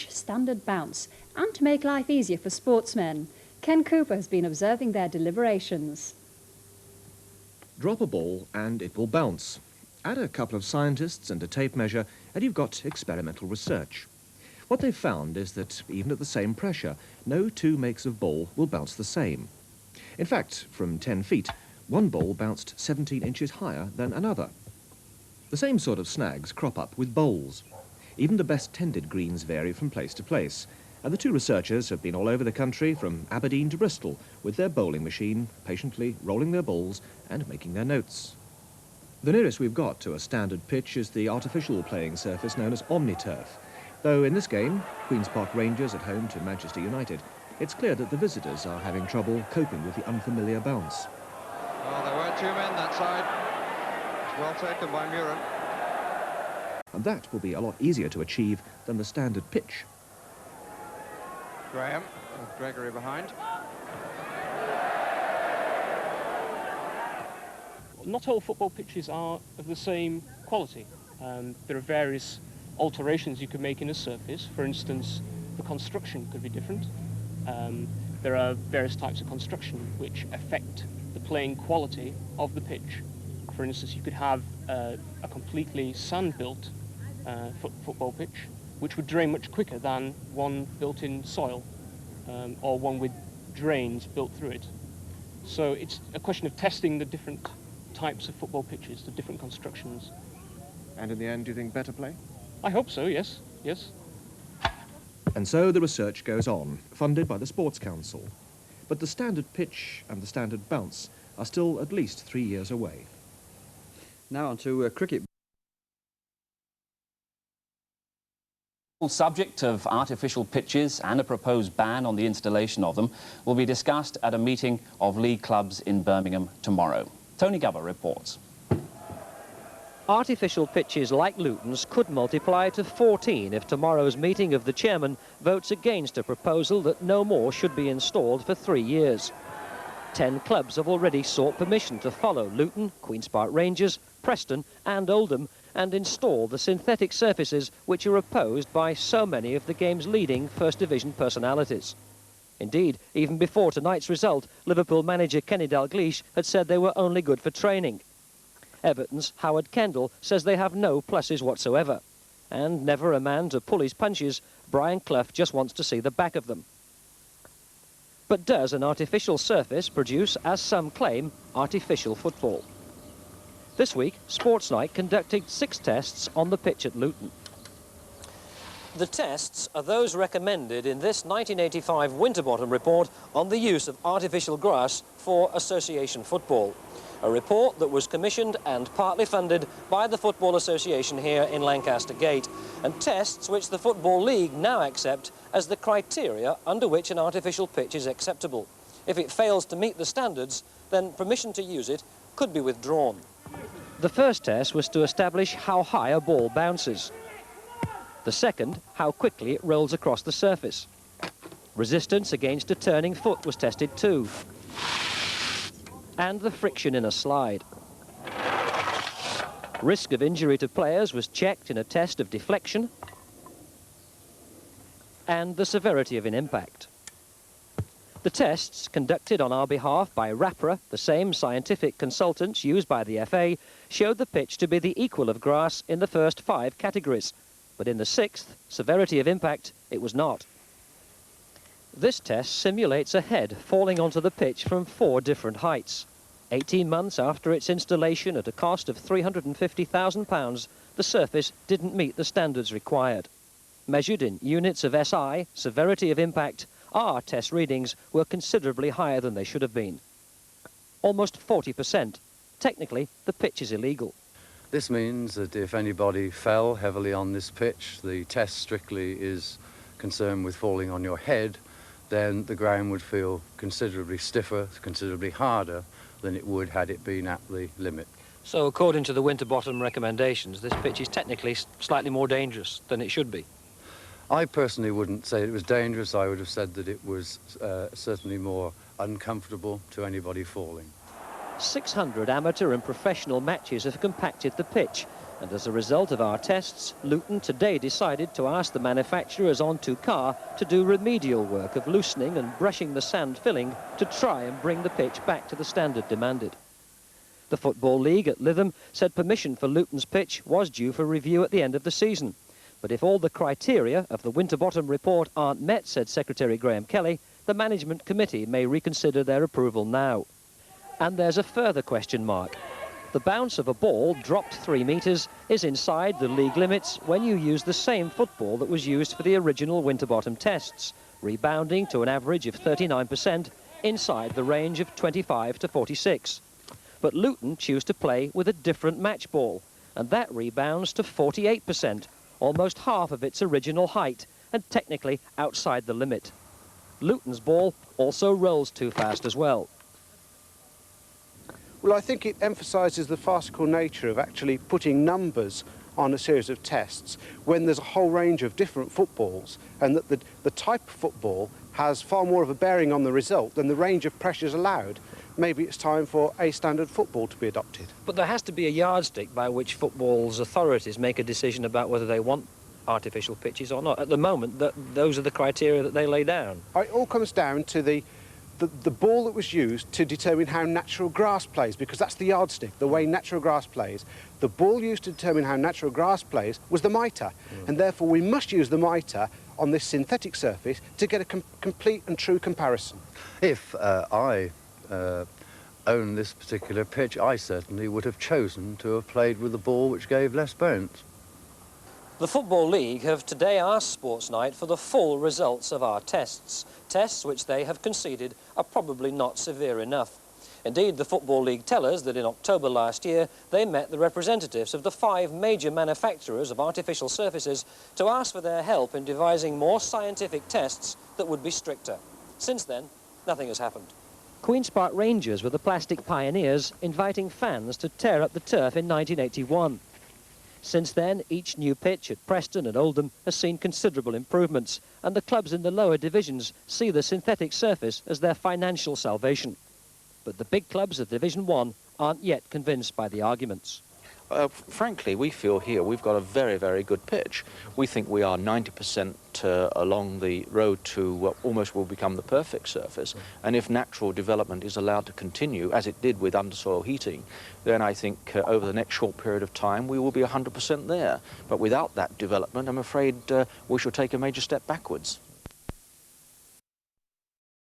standard bounce, and to make life easier for sportsmen. Ken Cooper has been observing their deliberations. Drop a ball and it will bounce. Add a couple of scientists and a tape measure and you've got experimental research. What they've found is that even at the same pressure, no two makes of ball will bounce the same. In fact, from 10 feet, one ball bounced 17 inches higher than another. The same sort of snags crop up with bowls. Even the best tended greens vary from place to place, and the two researchers have been all over the country from Aberdeen to Bristol with their bowling machine, patiently rolling their balls and making their notes. The nearest we've got to a standard pitch is the artificial playing surface known as OmniTurf, though in this game, Queen's Park Rangers at home to Manchester United, it's clear that the visitors are having trouble coping with the unfamiliar bounce. Well, there were two men that side. It's well taken by Muren. And that will be a lot easier to achieve than the standard pitch. Graham, with Gregory behind. Not all football pitches are of the same quality. There are various alterations you can make in a surface. For instance, the construction could be different. There are various types of construction which affect the playing quality of the pitch. For instance, you could have a completely sand-built football pitch, which would drain much quicker than one built in soil, or one with drains built through it. So it's a question of testing the different types of football pitches, the different constructions. And in the end, do you think better play? I hope so, yes, yes. And so the research goes on, funded by the Sports Council. But the standard pitch and the standard bounce are still at least 3 years away. Now on to cricket. Subject of artificial pitches and a proposed ban on the installation of them will be discussed at a meeting of league clubs in Birmingham tomorrow. Tony Gubber reports. Artificial pitches like Luton's could multiply to 14 if tomorrow's meeting of the chairman votes against a proposal that no more should be installed for 3 years. 10 clubs have already sought permission to follow Luton, Queen's Park Rangers, Preston and Oldham and install the synthetic surfaces which are opposed by so many of the game's leading First Division personalities. Indeed, even before tonight's result, Liverpool manager Kenny Dalglish had said they were only good for training. Everton's Howard Kendall says they have no pluses whatsoever. And never a man to pull his punches, Brian Clough just wants to see the back of them. But does an artificial surface produce, as some claim, artificial football? This week, Sports Night conducted 6 tests on the pitch at Luton. The tests are those recommended in this 1985 Winterbottom report on the use of artificial grass for association football. A report that was commissioned and partly funded by the Football Association here in Lancaster Gate, and tests which the Football League now accept as the criteria under which an artificial pitch is acceptable. If it fails to meet the standards, then permission to use it could be withdrawn. The first test was to establish how high a ball bounces. The second, how quickly it rolls across the surface. Resistance against a turning foot was tested too. And the friction in a slide. Risk of injury to players was checked in a test of deflection and the severity of an impact. The tests, conducted on our behalf by RAPRA, the same scientific consultants used by the FA, showed the pitch to be the equal of grass in the first 5 categories, but in the 6th, severity of impact, it was not. This test simulates a head falling onto the pitch from 4 different heights. 18 months after its installation at a cost of £350,000, the surface didn't meet the standards required. Measured in units of SI, severity of impact, our test readings were considerably higher than they should have been. Almost 40%. Technically, the pitch is illegal. This means that if anybody fell heavily on this pitch, the test strictly is concerned with falling on your head, then the ground would feel considerably stiffer, considerably harder than it would had it been at the limit. So according to the Winterbottom recommendations, this pitch is technically slightly more dangerous than it should be. I personally wouldn't say it was dangerous. I would have said that it was certainly more uncomfortable to anybody falling. 600 amateur and professional matches have compacted the pitch, And as a result of our tests, Luton today decided to ask the manufacturers on to Car to do remedial work of loosening and brushing the sand filling to try and bring the pitch back to the standard demanded. The Football League at Lytham said permission for Luton's pitch was due for review at the end of the season. But if all the criteria of the Winterbottom report aren't met, said Secretary Graham Kelly, the management committee may reconsider their approval now. And there's a further question mark. The bounce of a ball dropped 3 metres is inside the league limits when you use the same football that was used for the original Winterbottom tests, rebounding to an average of 39% inside the range of 25 to 46. But Luton choose to play with a different match ball, and that rebounds to 48%, almost half of its original height, and technically outside the limit. Luton's ball also rolls too fast as well. Well, I think it emphasises the farcical nature of actually putting numbers on a series of tests when there's a whole range of different footballs, and that the type of football has far more of a bearing on the result than the range of pressures allowed. Maybe it's time for a standard football to be adopted. But there has to be a yardstick by which football's authorities make a decision about whether they want artificial pitches or not. At the moment, those are the criteria that they lay down. It all comes down to the ball that was used to determine how natural grass plays, because that's the yardstick, the way natural grass plays. The ball used to determine how natural grass plays was the mitre, and therefore we must use the mitre on this synthetic surface to get a complete and true comparison. If I owned this particular pitch, I certainly would have chosen to have played with a ball which gave less bounce. The Football League have today asked Sports Night for the full results of our tests, tests which they have conceded are probably not severe enough. Indeed, the Football League tell us that in October last year, they met the representatives of the 5 major manufacturers of artificial surfaces to ask for their help in devising more scientific tests that would be stricter. Since then, nothing has happened. Queen's Park Rangers were the plastic pioneers, inviting fans to tear up the turf in 1981. Since then, each new pitch at Preston and Oldham has seen considerable improvements, and the clubs in the lower divisions see the synthetic surface as their financial salvation. But the big clubs of Division 1 aren't yet convinced by the arguments. Frankly, we feel here we've got a very, very good pitch. We think we are 90% along the road to what almost will become the perfect surface. And if natural development is allowed to continue, as it did with undersoil heating, then I think over the next short period of time we will be 100% there. But without that development, I'm afraid we shall take a major step backwards.